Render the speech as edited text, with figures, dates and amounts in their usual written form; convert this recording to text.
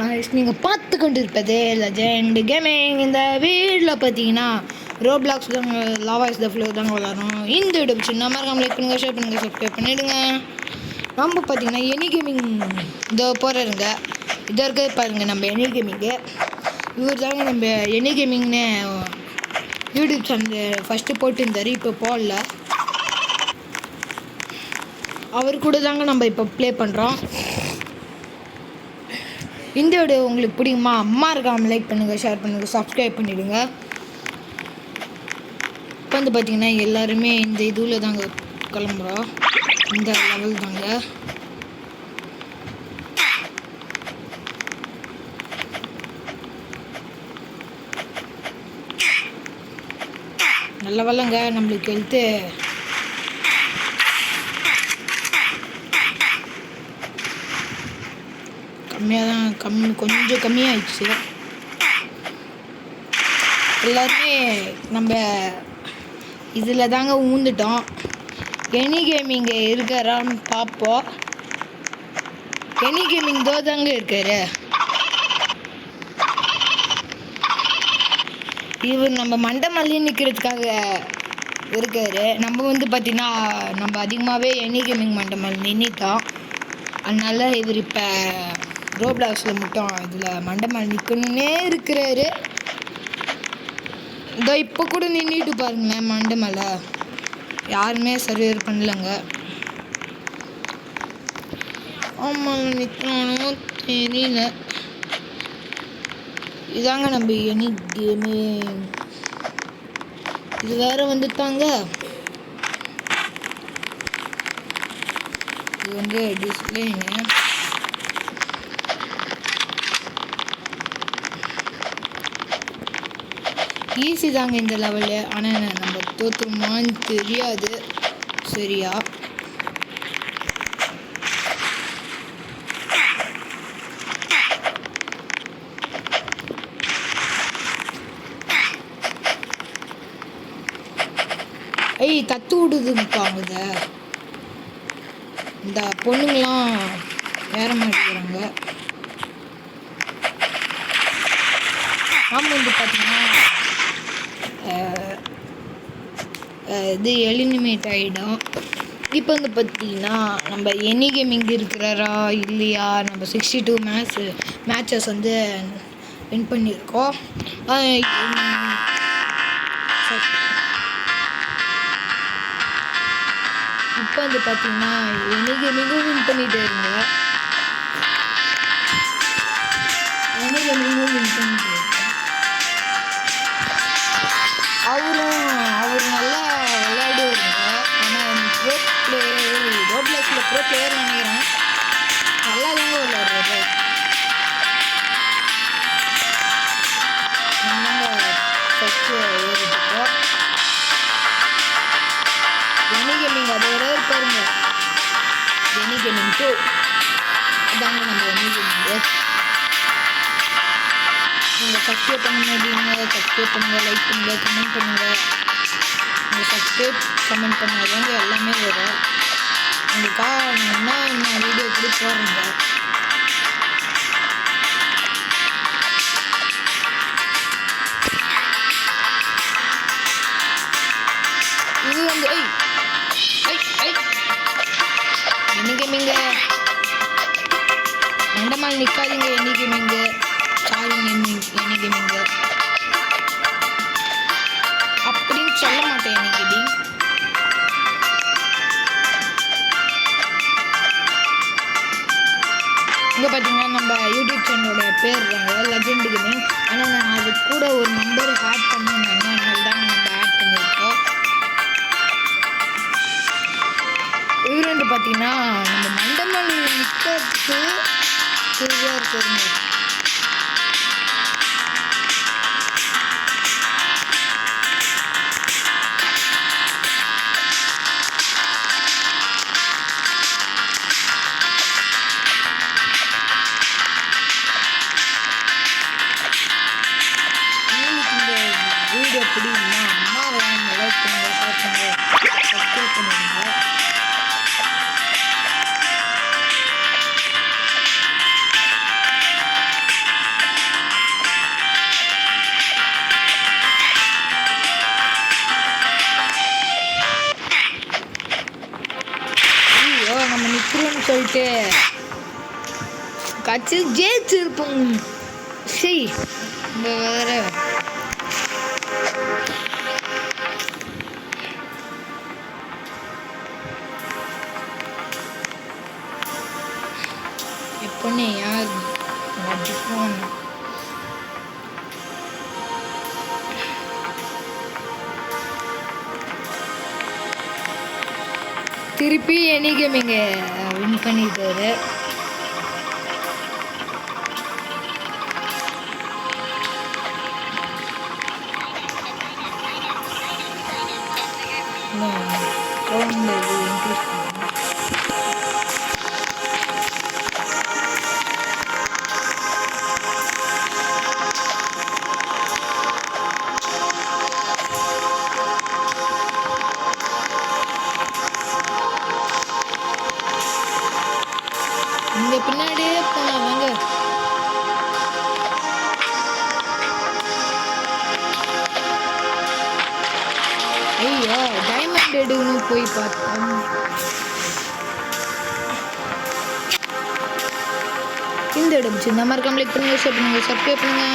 Guys, நீங்கள் பார்த்து கொண்டு இருப்பது லெஜெண்ட் கேமிங். இந்த வீடியோவில் பார்த்தீங்கன்னா ரோப்ளாக்ஸ் தாங்க, லாவா இஸ் த ஃப்ளோ தாங்க விளாட்றோம். இந்த வீடியோ பிடிச்சி நம்ம லைக் பண்ணுங்கள், ஷேர் பண்ணுங்கள், சப்ஸ்கிரைப் பண்ணிவிடுங்க. நம்ம பார்த்தீங்கன்னா எனி கேமிங் இதோ போகிறதுங்க, இதை இருக்கிறது பாருங்கள். நம்ம எனி கேமிங்கு இவர் தாங்க நம்ம எனி கேமிங்னு யூடியூப் சேனல் ஃபஸ்ட்டு போட்டுருந்தார், இப்போ போடல. அவர் கூட தாங்க நம்ம இப்போ ப்ளே பண்ணுறோம். இந்த வீடியோ உங்களுக்கு பிடிக்குமா? அம்மா இருக்காமல் லைக் பண்ணுங்கள், ஷேர் பண்ணுங்கள், சப்ஸ்கிரைப் பண்ணிவிடுங்க. இப்போ வந்து பார்த்திங்கன்னா எல்லாருமே இந்த இதுவில் தாங்க கிளம்புறோம், இந்த லெவல் தாங்க. நல்ல வெள்ளங்க, நம்மளுக்கு ஹெல்த்து கம்மியாக தான், கொஞ்சம் கம்மியாகிடுச்சு. எல்லாருமே நம்ம இதில் தாங்க ஊந்துட்டோம். எனி கேமிங் இருக்கிறான்னு பார்ப்போம். எனி கேமிங் தோ தாங்க இருக்காரு. இவர் நம்ம மண்டை மல்லி நிற்கிறதுக்காக இருக்கார். நம்ம வந்து பார்த்திங்கன்னா நம்ம அதிகமாகவே எனி கேமிங் மண்டை மல்லி நின்றுட்டோம். அதனால் இவர் இப்போ ரோப்ளாக்ஸில் மட்டும் இதில் மண்டை மல்லி நிற்கணுன்னே இருக்கிறாரு. இதோ இப்போ கூட நின்றுட்டு பாருங்களேன், மண்டை மேலே யாருமே சர்வேர் பண்ணலங்க. ஆமாம், நிற்கணும் தெரியல. இதாங்க நம்ம எனி கேமு. இது வேறு வந்துட்டாங்க. இது வந்து டிஸ்பிளேங்க. ஈஸி தாங்க இந்த லெவலு. ஆனால் நம்ம தோற்றுமான்னு தெரியாது சரியா. தத்து விடுதுப்பாங்க. இந்த பொண்ணுங்களாம் ஏற மாட்டேங்கிறாங்க. ஆமாம், வந்து பார்த்தீங்கன்னா இது எலிமினேட் ஆகிடும். இப்போ வந்து பார்த்தீங்கன்னா நம்ம எனி கேமிங் இருக்கிறாரா இல்லையா, நம்ம 62 மேட்சஸ் வந்து வின் பண்ணியிருக்கோம். இப்போ வந்து பார்த்தீங்கன்னா எனி கேமிங்கும் வின் பண்ணிகிட்டே இருங்க. எனி கேமிங்கும் வின் பண்ணிட்டு அவர் நல்லா விளையாடுவாருங்க. ஆனால் ப்ரோ பிளேயர், ரோப்ளாக்ஸில் ப்ரோ பிளேயர் நினைக்கிறேன். நல்லா தாங்க விளையாடுறாரு. நாங்கள் ஃபஸ்ட்டு ஏறிட்டோம். எனி கேமிங் அதோட இருப்பாருங்க. எனி கேமிங் 2 அதாங்க நம்ம எனி கேமிங்கு. நீங்கள் சப்ஸ்கிரைப் பண்ணுங்க, சப்ஸ்கிரைப் பண்ணுங்கள், லைக் பண்ணுங்கள், கமெண்ட் பண்ணுங்கள். நீங்கள் சப்ஸ்கிரைப் கமெண்ட் பண்ணாதாங்க எல்லாமே வரும். உங்களுக்காக நான் வீடியோ கூட போடுறேங்க. இது வந்து எனி கேமிங்க மண்டமால் நிற்காதீங்க. எனி கேமிங்கு எனி கேமிங் அப்படின்னு சொல்ல மாட்டேன். எனி கேமிங் இங்கே பார்த்தீங்கன்னா நம்ம யூடியூப் சேனலோட பேர் தாங்க லெஜெண்ட் கேமிங். ஆனால் நான் அது கூட ஒரு நம்பர் ஆட் பண்ணியிருந்தாங்க, அதனால தான் நம்ம ஆட் பண்ணியிருக்கோம். இவர் வந்து பார்த்தீங்கன்னா நம்ம மண்டமல்லி நிற்கிறதுக்கு சரியாக இருக்குங்க. வீடியோ பிடிக்குமா? அம்மா லைக் பண்ணுங்கள், ஷேர் பண்ணுங்கள், சப்ஸ்கிரைப் பண்ணிடுங்க. போட்டு கட்சி ஜெயிச்சிருப்போம். சரி வேற எப்போன்னு யார் அடிப்போம். திருப்பி எனி கேமிங்க வின் பண்ணிட்டாரு. இங்க பின்னாடியே போலாம் வாங்க. ஐயோ டைமண்ட் எடுக்கணும் போய் பார்த்தோம். இந்த இடம் சின்ன மாதிரி கம்ப்ளீட் பண்ணுங்க, ஷேர் பண்ணுங்க, சப்ஸ்கிரைப் பண்ணுங்க.